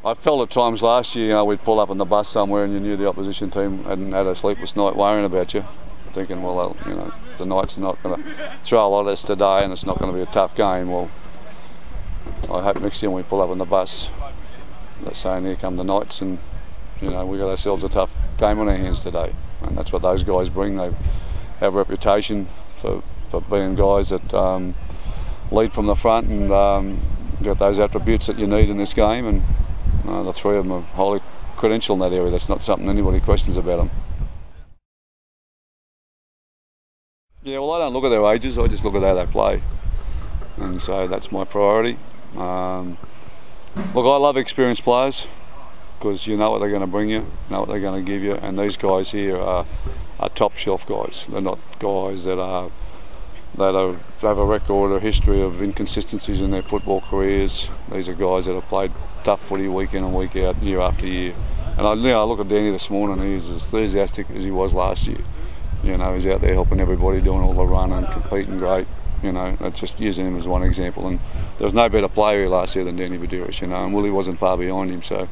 I felt at times last year, we'd pull up on the bus somewhere and you knew the opposition team hadn't had a sleepless night worrying about you, thinking, well, the Knights are not going to throw a lot at us today and it's not going to be a tough game. Well, I hope next year when we pull up on the bus, they're saying, here come the Knights, and we got ourselves a tough game on our hands today. And that's what those guys bring. They have a reputation for being guys that lead from the front and got those attributes that you need in this game, and the three of them are highly credentialed in that area. That's not something anybody questions about them. Yeah, well, I don't look at their ages, I just look at how they play, and so that's my priority. Look, I love experienced players because you know what they're going to bring you, know what they're going to give you, and these guys here are top shelf guys. They're not guys that have a record or history of inconsistencies in their football careers. These are guys that have played tough footy week in and week out, year after year. And I look at Danny this morning, he's as enthusiastic as he was last year. He's out there helping everybody, doing all the run and competing great. That's just using him as one example. And there was no better player here last year than Danny Badiris, and Willie wasn't far behind him. So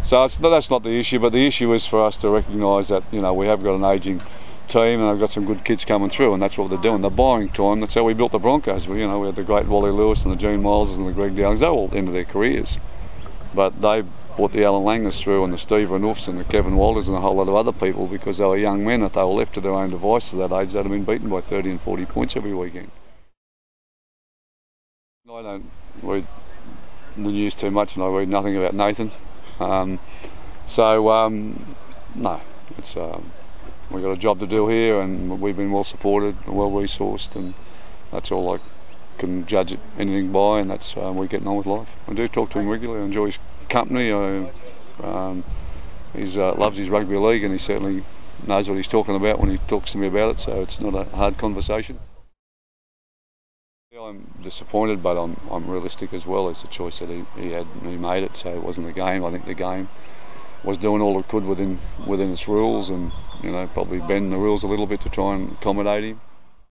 that's not the issue, but the issue is for us to recognise that we have got an ageing team and I've got some good kids coming through, and that's what they're doing. They're buying time. That's how we built the Broncos. We had the great Wally Lewis and the Gene Mileses and the Greg Dowlings. They were all at the end of their careers, but they brought the Alan Langers through and the Steve Renoufs and the Kevin Walters and a whole lot of other people because they were young men. If they were left to their own devices at that age, they'd have been beaten by 30 and 40 points every weekend. I don't read the news too much, and I read nothing about Nathan. No, it's we've got a job to do here, and we've been well supported and well resourced, and that's all I can judge anything by, and that's we're getting on with life. I do talk to him regularly. I enjoy his company. He loves his rugby league, and he certainly knows what he's talking about when he talks to me about it, so it's not a hard conversation. I'm disappointed, but I'm realistic as well. It's a choice that he made it, so it wasn't the game. I think the game was doing all it could within its rules, and probably bend the rules a little bit to try and accommodate him.